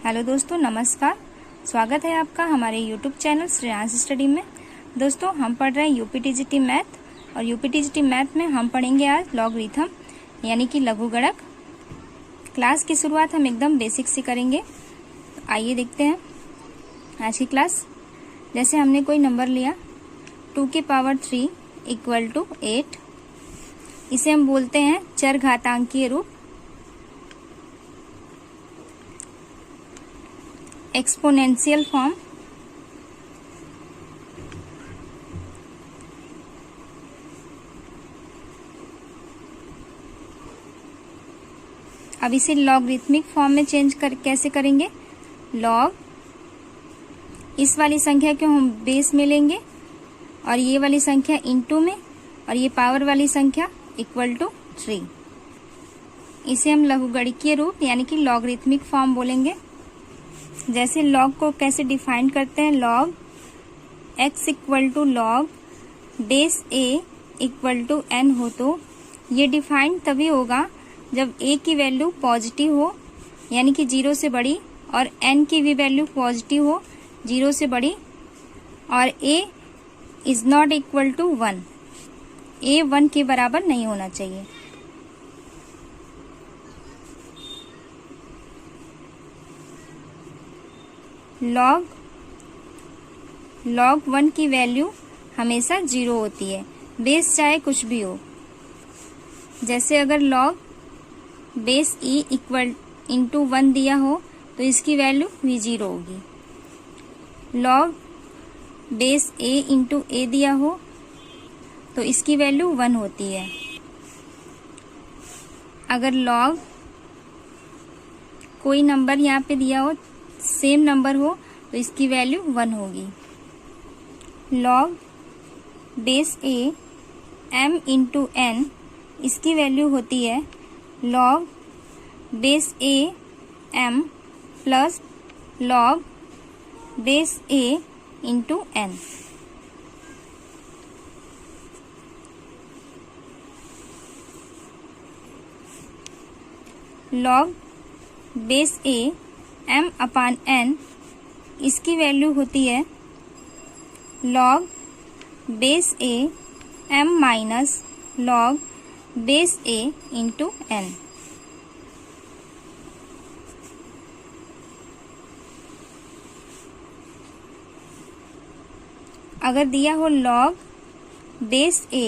Hello दोस्तों, नमस्कार। स्वागत है आपका हमारे यूट्यूब चैनल श्रेयांश स्टडी में। दोस्तों, हम पढ़ रहे हैं यूपीटीजीटी मैथ और यूपीटीजीटी मैथ में हम पढ़ेंगे आज लॉगरिथम यानी कि लघुगणक। क्लास की शुरुआत हम एकदम बेसिक से करेंगे। आइए देखते हैं आज की क्लास। जैसे हमने कोई नंबर लिया 2 की पावर 3 इक्वल टू 8, इसे हम बोलते हैं चरघातांकीय रूप, एक्सपोनेंशियल फॉर्म। अब इसे लॉगरिथमिक फॉर्म में चेंज कर कैसे करेंगे? लॉग, इस वाली संख्या को हम बेस में लेंगे और ये वाली संख्या इनटू में और ये पावर वाली संख्या इक्वल टू 3। इसे हम लघुगणकीय रूप यानी कि लॉगरिथमिक फॉर्म बोलेंगे। जैसे लॉग को कैसे डिफाइन करते हैं? Log x equal to log base a equal to n हो तो ये डिफाइन तभी होगा जब a की वैल्यू पॉजिटिव हो यानी कि 0 से बड़ी और n की भी वैल्यू पॉजिटिव हो 0 से बड़ी और a is not equal to 1, a 1 के बराबर नहीं होना चाहिए। लॉग 1 की वैल्यू हमेशा 0 होती है, बेस चाहे कुछ भी हो। जैसे अगर log base e equal into 1 दिया हो तो इसकी वैल्यू भी 0 होगी। Log base a into a दिया हो तो इसकी वैल्यू 1 होती है। अगर लॉग कोई नंबर यहाँ पे दिया हो, सेम नंबर हो, तो इसकी वैल्यू 1 होगी। लॉग बेस a m इंटू n, इसकी वैल्यू होती है log base a m plus log base a into n। Log base a m upon n, इसकी वैल्यू होती है log base a m minus log base a into n। अगर दिया हो लॉग बेस a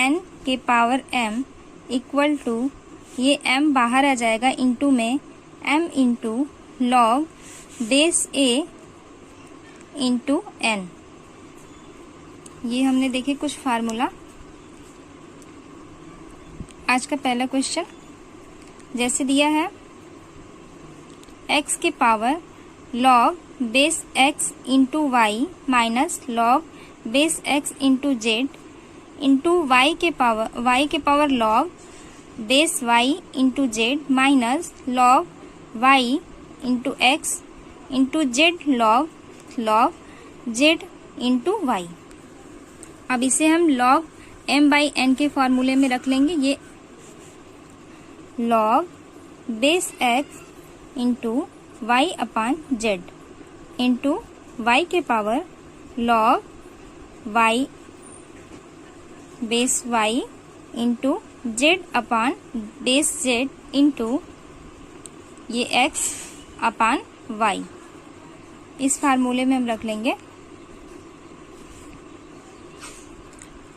n के power m equal to, ये m बाहर आ जाएगा इंटू में m into log base a into n। ये हमने देखे कुछ फार्मूला। आज का पहला क्वेश्चन जैसे दिया है x के power log base x into Y minus log base x into Z into y के power log base y into Z minus log y into X into Z log Z into Y. अब इसे हम log m by n के फॉर्मूले में रख लेंगे। ये log base x into Y upon Z into Y के power log y base y into Z upon base Z into ये x अपान y। इस फार्मूले में हम रख लेंगे।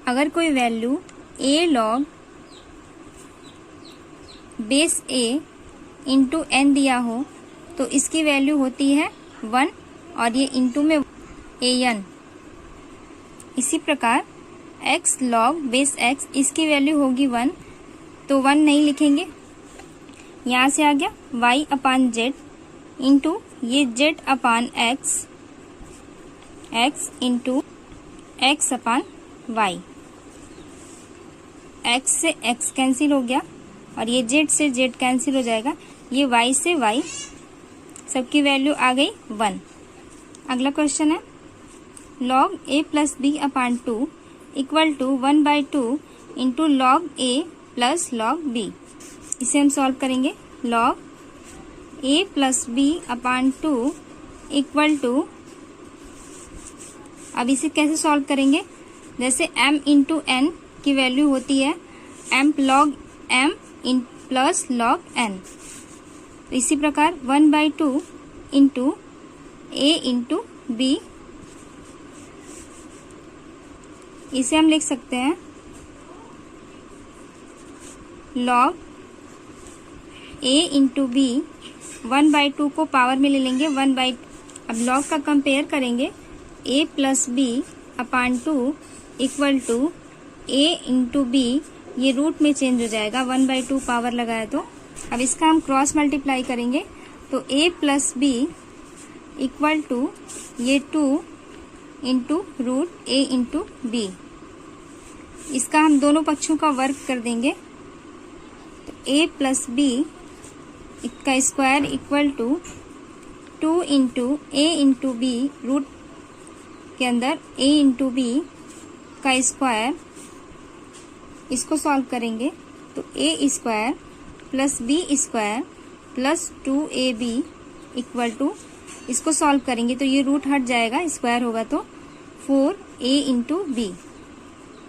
अगर कोई value a log base a into n दिया हो तो इसकी वैल्यू होती है 1 और ये इंटू में an। इसी प्रकार x लॉग बेस x, इसकी वैल्यू होगी 1 तो 1 नहीं लिखेंगे। यहाँ से आ गया y अपान जेड इंटू ये z अपान x into x upon y। x से x कैंसिल हो गया और ये z से z कैंसिल हो जाएगा। ये y से y, सबकी वैल्यू आ गई 1। अगला क्वेश्चन है log a plus b upon 2 equal to 1/2 into log a plus log b। इसे हम सॉल्व करेंगे। Log a plus B upon 2 equal to, अब इसे कैसे सॉल्व करेंगे, जैसे m इंटू n की वैल्यू होती है m log m इन प्लस log n, इसी प्रकार 1/2 इंटू a इंटू बी, इसे हम लिख सकते हैं log a इंटू बी, 1/2 को पावर में ले लेंगे, अब log का कंपेयर करेंगे, a plus B upon 2 equal to a into B, ये रूट में चेंज हो जाएगा, 1/2 पावर लगाया तो। अब इसका हम क्रॉस मल्टीप्लाई करेंगे तो a plus B equal to ये 2 into root a into B, इसका हम दोनों पक्षों का वर्ग कर देंगे तो a प्लस बी का square equal to 2 into a into B, root के अंदर a इंटू बी का स्क्वायर, इसको सॉल्व करेंगे तो a square plus b square plus 2ab equal to, इसको सॉल्व करेंगे तो ये रूट हट जाएगा, स्क्वायर होगा तो 4a इंटू बी,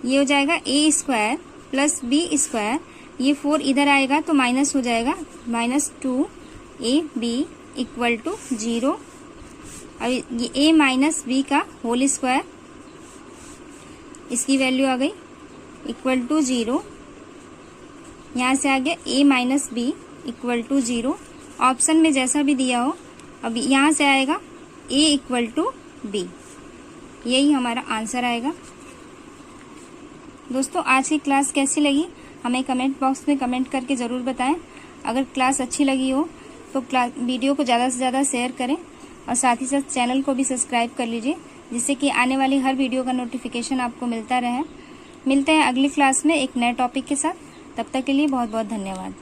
ये हो जाएगा a square plus b square, ये 4 इधर आएगा तो माइनस हो जाएगा, माइनस 2ab इक्वल टू 0। अब ये a माइनस बी का होल स्क्वायर, इसकी वैल्यू आ गई इक्वल टू 0, यहाँ से आ गया a minus B equal to 0, option में जैसा भी दिया हो, अब यहाँ से आएगा a इक्वल टू बी, यही हमारा आंसर आएगा। दोस्तों आज की क्लास कैसी लगी हमें कमेंट बॉक्स में कमेंट करके ज़रूर बताएं। अगर क्लास अच्छी लगी हो तो वीडियो को ज़्यादा से ज़्यादा शेयर करें और साथ ही साथ चैनल को भी सब्सक्राइब कर लीजिए, जिससे कि आने वाली हर वीडियो का नोटिफिकेशन आपको मिलता रहे। मिलते हैं अगली क्लास में एक नए टॉपिक के साथ, तब तक के लिए बहुत बहुत धन्यवाद।